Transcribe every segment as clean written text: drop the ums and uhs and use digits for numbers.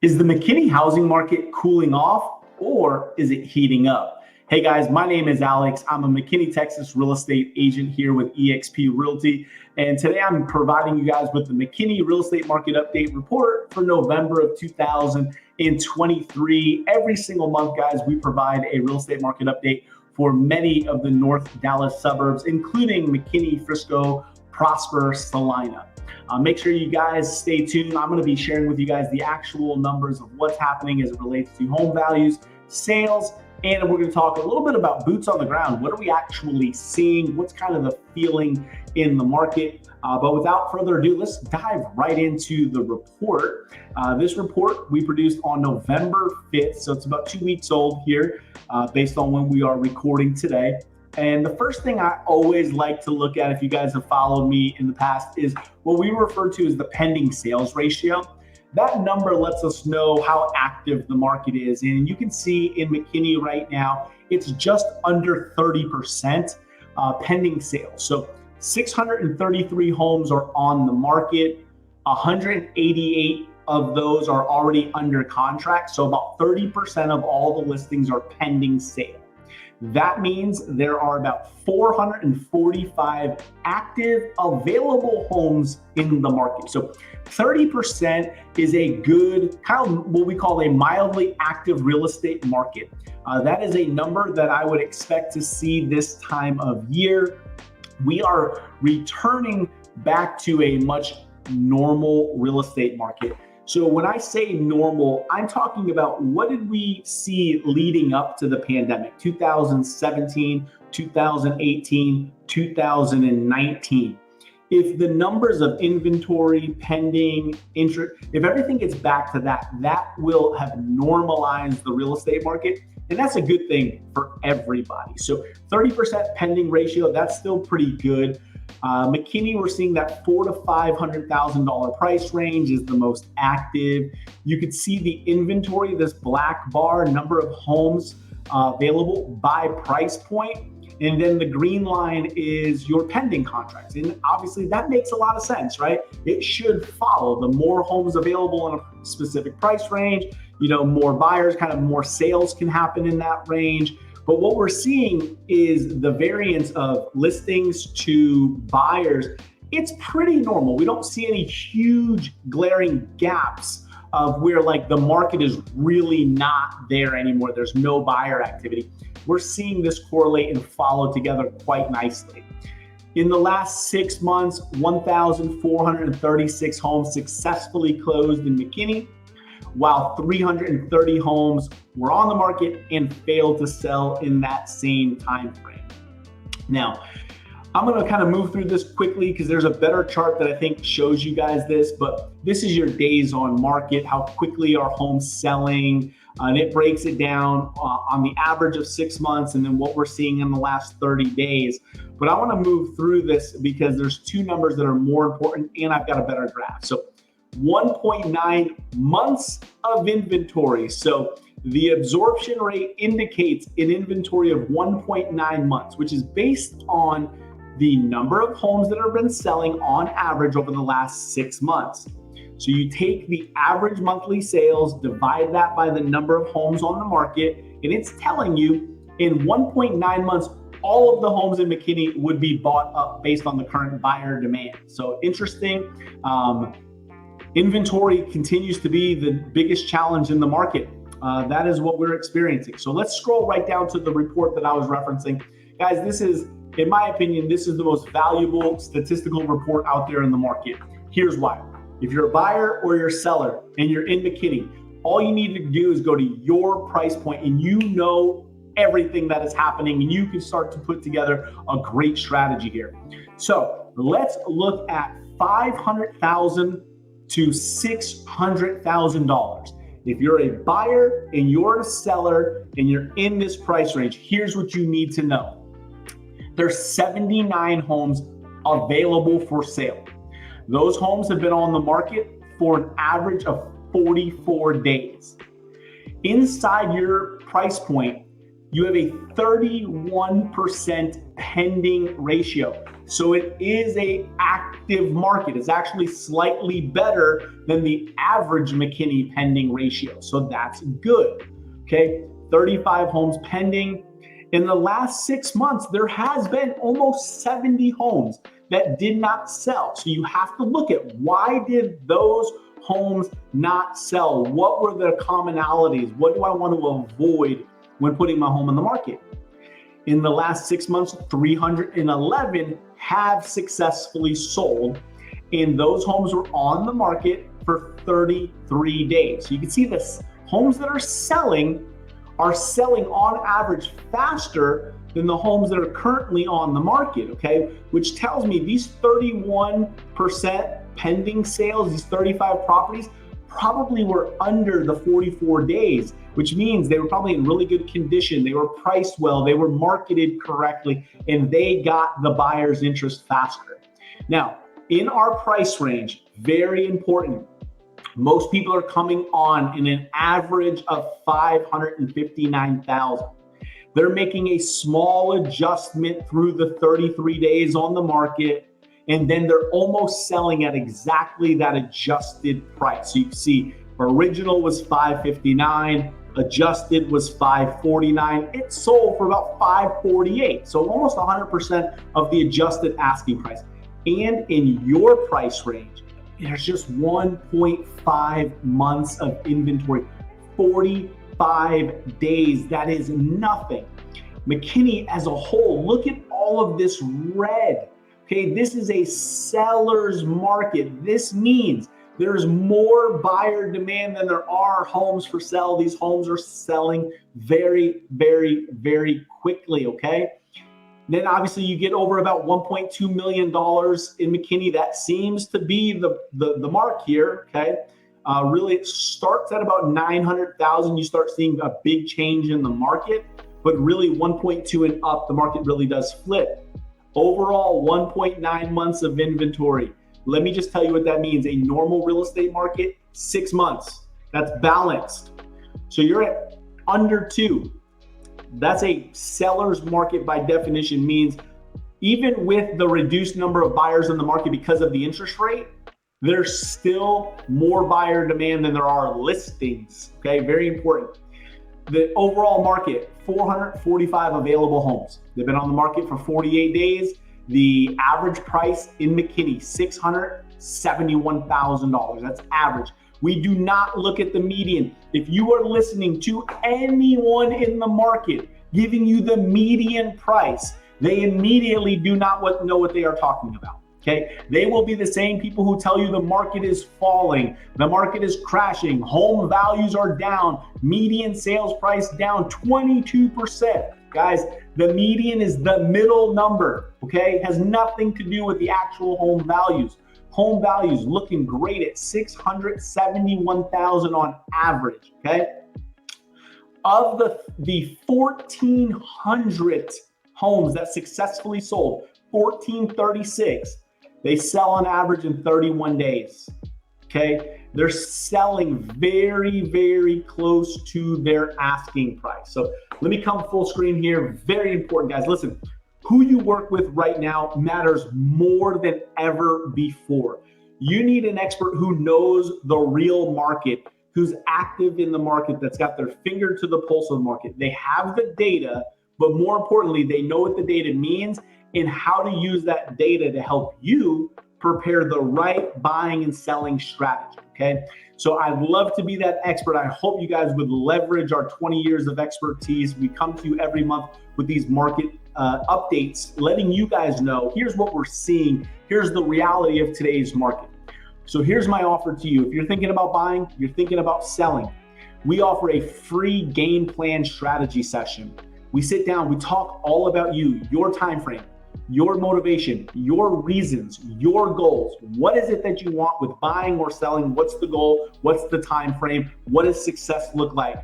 Is the McKinney housing market cooling off or is it heating up? Hey guys, my name is Alex. I'm a McKinney Texas real estate agent here with eXp Realty. And today I'm providing you guys with the McKinney real estate market update report for November of 2023. Every single month, guys, we provide a real estate market update for many of the North Dallas suburbs, including McKinney, Frisco, Prosper, Salina. Make sure you guys stay tuned. I'm going to be sharing with you guys the actual numbers of what's happening as it relates to home values, sales, and we're going to talk a little bit about boots on the ground. What are we actually seeing? What's kind of the feeling in the market? But without further ado, let's dive right into the report. This report we produced on November 5th, so it's about 2 weeks old here based on when we are recording today. And the first thing I always like to look at, if you guys have followed me in the past, is what we refer to as the pending sales ratio. That number lets us know how active the market is. And you can see in McKinney right now, it's just under 30% pending sales. So 633 homes are on the market. 188 of those are already under contract. So about 30% of all the listings are pending sale. That means there are about 445 active available homes in the market. So 30% is a good, kind of what we call a mildly active real estate market. That is a number that I would expect to see this time of year. We are returning back to a much normal real estate market. So when I say normal, I'm talking about what did we see leading up to the pandemic, 2017, 2018, 2019. If the numbers of inventory, pending, interest, if everything gets back to that, that will have normalized the real estate market. And that's a good thing for everybody. So 30% pending ratio, that's still pretty good. McKinney, we're seeing that $400,000 to $500,000 price range is the most active. You could see the inventory, this black bar, number of homes available by price point. And then the green line is your pending contracts. And obviously that makes a lot of sense, right? It should follow. The more homes available in a specific price range, more buyers, kind of more sales can happen in that range. But what we're seeing is the variance of listings to buyers. It's pretty normal. We don't see any huge glaring gaps of where like the market is really not there anymore. There's no buyer activity. We're seeing this correlate and follow together quite nicely. In the last 6 months, 1,436 homes successfully closed in McKinney, while 330 homes were on the market and failed to sell in that same time frame. Now, I'm going to kind of move through this quickly because there's a better chart that I think shows you guys this, but this is your days on market, how quickly are homes selling, and it breaks it down on the average of 6 months and then what we're seeing in the last 30 days. But I want to move through this because there's two numbers that are more important and I've got a better graph. So 1.9 months of inventory. So the absorption rate indicates an inventory of 1.9 months, which is based on the number of homes that have been selling on average over the last 6 months. So you take the average monthly sales, divide that by the number of homes on the market, and it's telling you in 1.9 months, all of the homes in McKinney would be bought up based on the current buyer demand. So interesting. Inventory continues to be the biggest challenge in the market. That is what we're experiencing. So let's scroll right down to the report that I was referencing. Guys, this is, in my opinion, this is the most valuable statistical report out there in the market. Here's why. If you're a buyer or you're a seller and you're in McKinney, all you need to do is go to your price point and you know everything that is happening and you can start to put together a great strategy here. So let's look at $500,000 to $600,000. If you're a buyer and you're a seller and you're in this price range, here's what you need to know. There's 79 homes available for sale. Those homes have been on the market for an average of 44 days. Inside your price point, you have a 31% pending ratio. So it is a active market. It's actually slightly better than the average McKinney pending ratio. So that's good. Okay, 35 homes pending. In the last 6 months, there has been almost 70 homes that did not sell. So you have to look at, why did those homes not sell? What were the commonalities? What do I want to avoid when putting my home on the market? In the last 6 months, 311 have successfully sold, and those homes were on the market for 33 days. So you can see this, homes that are selling on average faster than the homes that are currently on the market, okay? Which tells me these 31% pending sales, these 35 properties, probably were under the 44 days, which means they were probably in really good condition. They were priced well, they were marketed correctly, and they got the buyer's interest faster. Now, in our price range, very important, most people are coming on in an average of $559,000. They're making a small adjustment through the 33 days on the market, and then they're almost selling at exactly that adjusted price. So you can see original was $559, adjusted was $549. It sold for about $548. So almost 100% of the adjusted asking price. And in your price range, there's just 1.5 months of inventory, 45 days. That is nothing. McKinney as a whole, look at all of this red. Okay, this is a seller's market. This means there's more buyer demand than there are homes for sale. These homes are selling very, very, very quickly, okay? Then obviously you get over about $1.2 million in McKinney. That seems to be the mark here, okay? Really, it starts at about 900,000. You start seeing a big change in the market, but really 1.2 and up, the market really does flip. Overall, 1.9 months of inventory. Let me just tell you what that means. A normal real estate market, 6 months. That's balanced. So you're at under 2. That's a seller's market by definition, means even with the reduced number of buyers in the market because of the interest rate, there's still more buyer demand than there are listings, okay? Very important. The overall market, 445 available homes. They've been on the market for 48 days. The average price in McKinney, $671,000. That's average. We do not look at the median. If you are listening to anyone in the market giving you the median price, they immediately do not know what they are talking about, okay? They will be the same people who tell you the market is falling, the market is crashing, home values are down, median sales price down 22%. Guys, the median is the middle number, okay? It has nothing to do with the actual home values. Home values looking great at $671,000 on average, okay? Of the 1,400 homes that successfully sold, 1,436, they sell on average in 31 days, okay? They're selling very, very close to their asking price. So let me come full screen here. Very important, guys. Listen. Who you work with right now matters more than ever before. You need an expert who knows the real market, who's active in the market, that's got their finger to the pulse of the market. They have the data, but more importantly, they know what the data means and how to use that data to help you prepare the right buying and selling strategy, okay? So I'd love to be that expert. I hope you guys would leverage our 20 years of expertise. We come to you every month with these market updates, letting you guys know, here's what we're seeing. Here's the reality of today's market. So here's my offer to you. If you're thinking about buying, you're thinking about selling, we offer a free game plan strategy session. We sit down, we talk all about you, your time frame, your motivation, your reasons, your goals. What is it that you want with buying or selling? What's the goal? What's the time frame? What does success look like?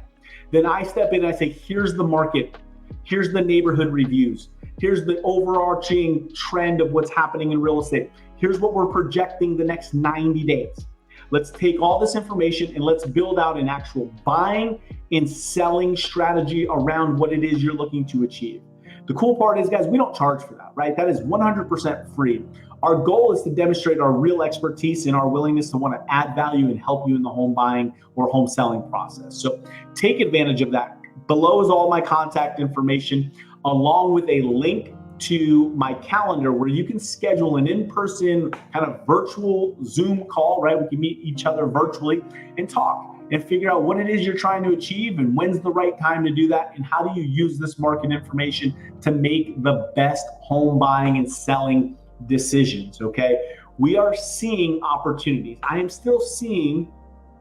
Then I step in and I say, here's the market. Here's the neighborhood reviews. Here's the overarching trend of what's happening in real estate. Here's what we're projecting the next 90 days. Let's take all this information and let's build out an actual buying and selling strategy around what it is you're looking to achieve. The cool part is, guys, we don't charge for that, right? That is 100% free. Our goal is to demonstrate our real expertise and our willingness to want to add value and help you in the home buying or home selling process. So take advantage of that. Below is all my contact information, along with a link to my calendar where you can schedule an in-person kind of virtual Zoom call, right? We can meet each other virtually and talk and figure out what it is you're trying to achieve and when's the right time to do that and how do you use this market information to make the best home buying and selling decisions, okay? We are seeing opportunities. I am still seeing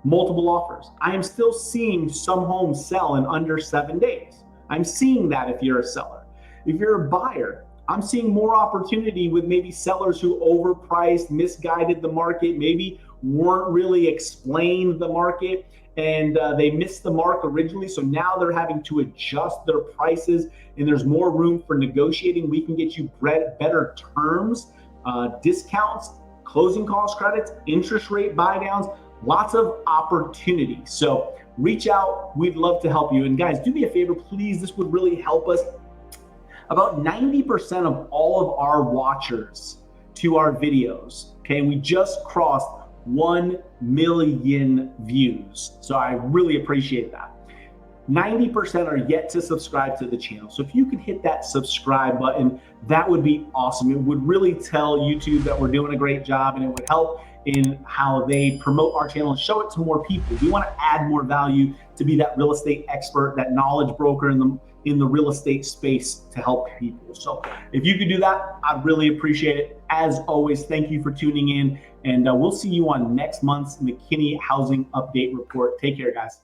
multiple offers. I am still seeing some homes sell in under 7 days. I'm seeing that if you're a seller. If you're a buyer, I'm seeing more opportunity with maybe sellers who overpriced, misguided the market, maybe weren't really explained the market, and they missed the mark originally. So now they're having to adjust their prices, and there's more room for negotiating. We can get you better terms, discounts, closing cost credits, interest rate buy downs, lots of opportunity. So reach out. We'd love to help you. And guys, do me a favor, please. This would really help us. About 90% of all of our watchers to our videos, okay, we just crossed 1 million views. So I really appreciate that. 90% are yet to subscribe to the channel. So if you could hit that subscribe button, that would be awesome. It would really tell YouTube that we're doing a great job, and it would help in how they promote our channel and show it to more people. We want to add more value to be that real estate expert, that knowledge broker in the real estate space to help people. So if you could do that, I'd really appreciate it. As always, thank you for tuning in, and we'll see you on next month's McKinney Housing Update Report. Take care, guys.